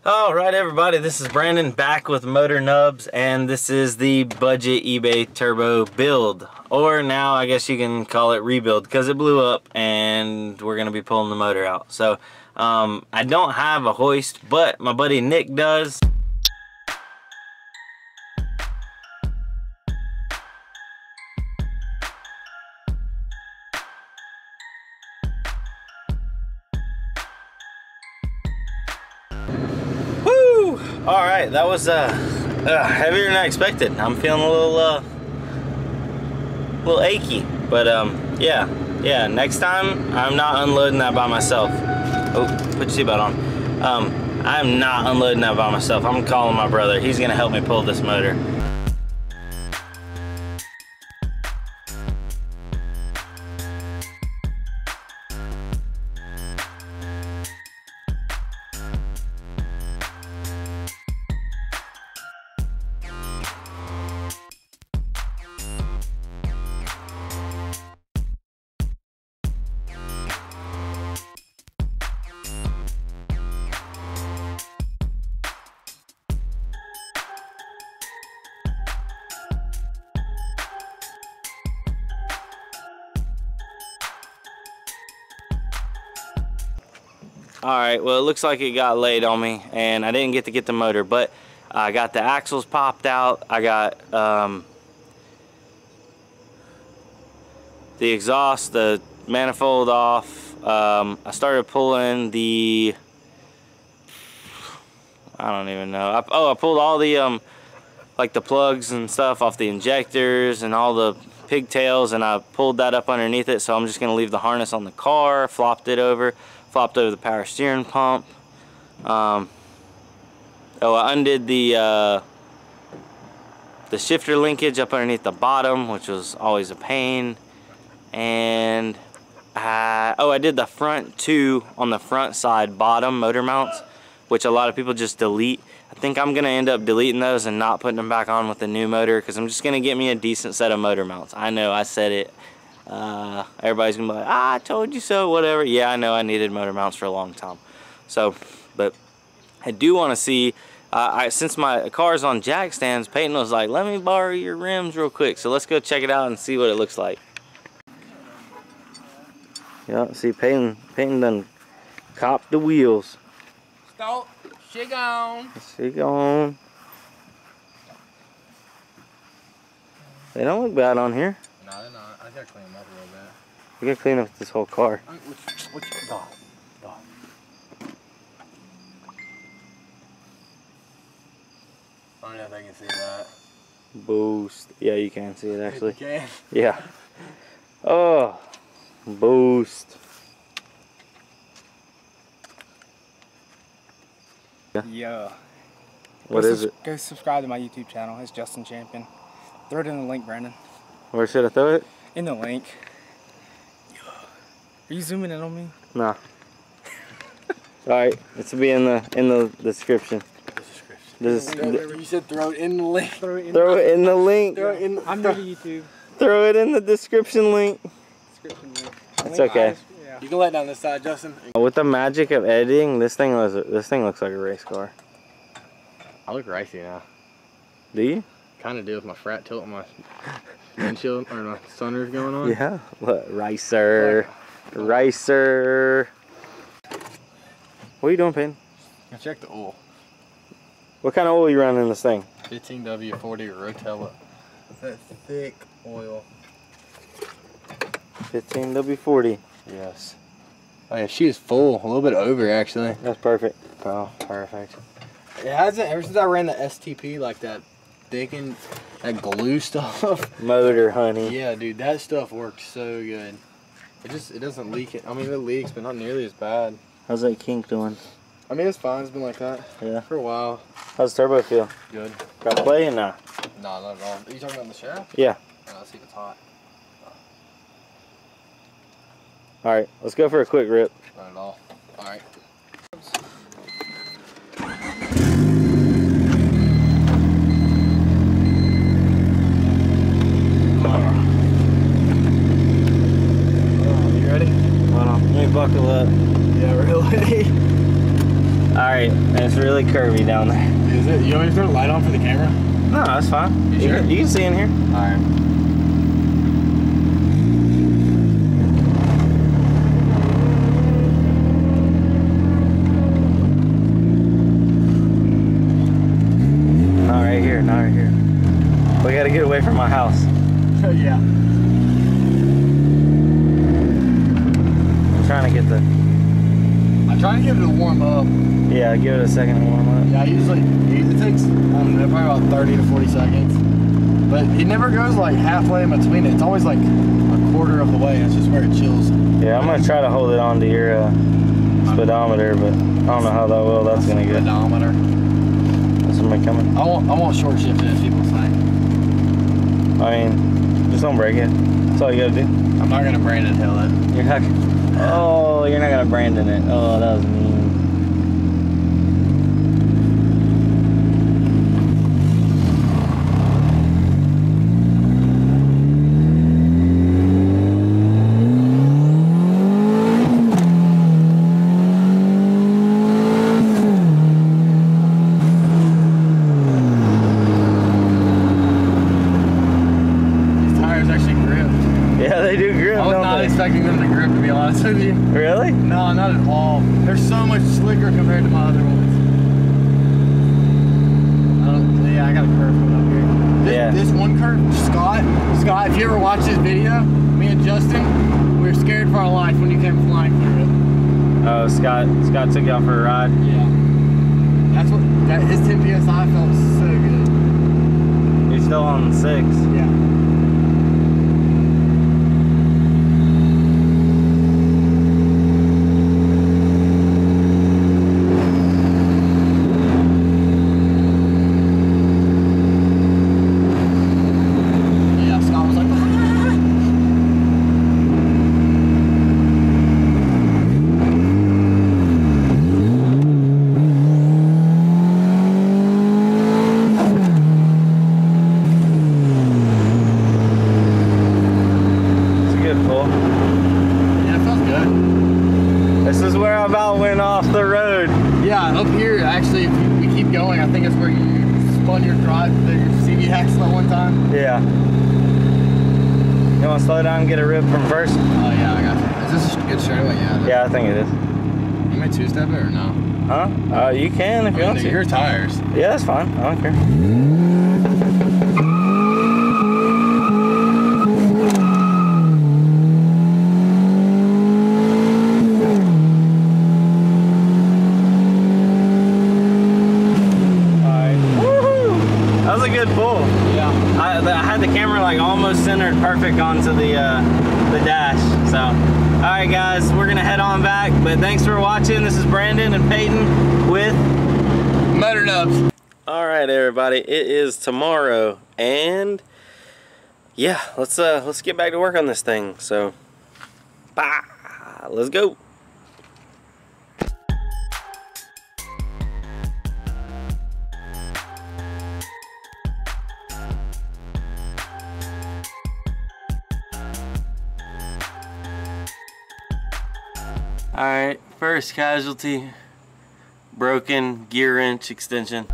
All right, everybody, this is Brandon back with Motornubs, and this is the budget eBay turbo build, or now I guess you can call it rebuild, because it blew up and we're gonna be pulling the motor out. So I don't have a hoist, but my buddy Nick does. All right, that was heavier than I expected. I'm feeling a little achy, but yeah. Next time I'm not unloading that by myself. Oh, put your seatbelt on. I'm not unloading that by myself. I'm calling my brother. He's gonna help me pull this motor. Alright, well, it looks like it got laid on me and I didn't get to get the motor, but I got the axles popped out. I got the exhaust, the manifold off. I started pulling the, I don't even know. I pulled all the like the plugs and stuff off the injectors and all the pigtails, and I pulled that up underneath it. So I'm just gonna leave the harness on the car, flopped over the power steering pump. I undid the shifter linkage up underneath the bottom, which was always a pain. And I did the front two on the front side bottom motor mounts, which a lot of people just delete. I think I'm gonna end up deleting those and not putting them back on with the new motor, because I'm just gonna get me a decent set of motor mounts. I know I said it. Everybody's gonna be like, I told you so, whatever. Yeah, I know I needed motor mounts for a long time. So, but I do want to see, since my car's on jack stands, Peyton was like, let me borrow your rims real quick. So let's go check it out and see what it looks like. Yeah, see, Peyton done copped the wheels. Stop, she gone. She gone. They don't look bad on here. No, they're not. I gotta clean them up a little bit. We gotta clean up this whole car. Dog. I don't know if I can see that. Boost. Yeah, you can see it actually. You can? Yeah. Oh, boost. Yeah. What is it? Go subscribe to my YouTube channel. It's Justin Champion. Throw it in the link, Brandon. Where should I throw it? In the link. Are you zooming in on me? Nah. Alright, it's to be in the description. You said throw it in the link. Throw it in the link. I'm new to YouTube. Throw it in the description link. It's okay. Yeah. You can let down this side, Justin. With the magic of editing, this thing looks like a race car. I look ricey now. Do you? Kind of do with my frat tilt and my windshield or my sunroof going on. Yeah. Look, ricer. Ricer. What are you doing, Peyton? I checked the oil. What kind of oil you running in this thing? 15W40 Rotella. That thick oil. 15W40. Yes. Oh yeah, she is full. A little bit over actually. That's perfect. Oh, perfect. It hasn't, ever since I ran the STP, like that thickened, that glue stuff. Motor, honey. Yeah, dude, that stuff worked so good. It doesn't leak it. I mean, it leaks, but not nearly as bad. How's that kink doing? I mean, it's fine. It's been like that. Yeah. For a while. How's the turbo feel? Good. Got play or not? No, not at all. Are you talking about the shaft? Yeah. Let's see if it's hot. Alright, let's go for a quick rip. Not at all. Alright. You ready? Hold on, let me buckle up. Yeah, really? Alright, it's really curvy down there. Is it? You want me to throw the light on for the camera? No, that's fine. You sure? You can see in here. Alright. Not right here, not right here. We gotta get away from my house. Yeah. I'm trying to get the... I'm trying to get it to warm up. Yeah, give it a second to warm up. Yeah, it takes, I don't know, probably about 30 to 40 seconds. But it never goes like halfway in between it. It's always like a quarter of the way. That's just where it chills. Yeah, I'm gonna try to hold it onto your speedometer, but I don't know how that well that's gonna go. Speedometer. Is somebody coming? I won't short shift it, as people say. I mean, just don't break it. That's all you gotta do. I'm not gonna Brandon Hill it. You're not. Oh, you're not gonna Brandon it. Oh, that was mean. Expecting them to grip, to be honest with you. Really? No, not at all. They're so much slicker compared to my other ones. Yeah, I got a curve coming up here. This one curve, Scott, if you ever watch this video, me and Justin, we were scared for our life when you came flying through it. Oh, Scott took you out for a ride? Yeah. His 10 PSI felt so good. He's still on 6. Yeah. Up here, actually, if we keep going, I think it's where you spun your CV axle at one time. Yeah. You want to slow down and get a rip from first? Oh, yeah, I got you. Is this a good straightaway? Yeah, I think it is. You may two-step it or no? Huh? You can if you want to. Your tires. Yeah, that's fine. I don't care. Good pull. Yeah. I had the camera like almost centered perfect onto the dash. So, all right, guys, we're gonna head on back. But thanks for watching. This is Brandon and Peyton with Motornubs. All right, everybody. It is tomorrow, and yeah, let's get back to work on this thing. So, bye. Let's go. Alright, first casualty, broken gear wrench extension.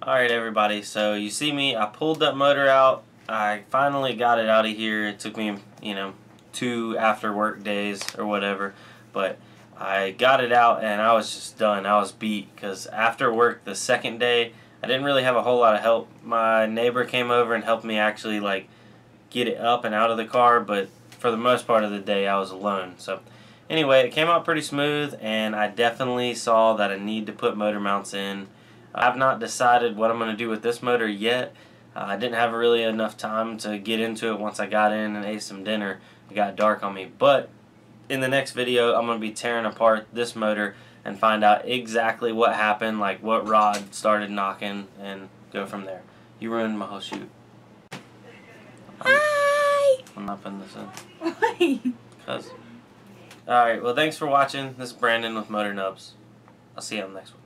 Alright everybody, so you see me, I pulled that motor out, I finally got it out of here. It took me, 2 after work days or whatever, but I got it out and I was just done. I was beat because after work the second day I didn't really have a whole lot of help. My neighbor came over and helped me actually like get it up and out of the car, but for the most part of the day I was alone. So anyway, it came out pretty smooth and I definitely saw that I need to put motor mounts in. I've not decided what I'm going to do with this motor yet. I didn't have really enough time to get into it once I got in and ate some dinner. It got dark on me. But in the next video, I'm going to be tearing apart this motor and find out exactly what happened, like what rod started knocking, and go from there. You ruined my whole shoot. Hi! I'm not putting this in. Why? Because. Alright, well thanks for watching. This is Brandon with Motornubs. I'll see you on the next one.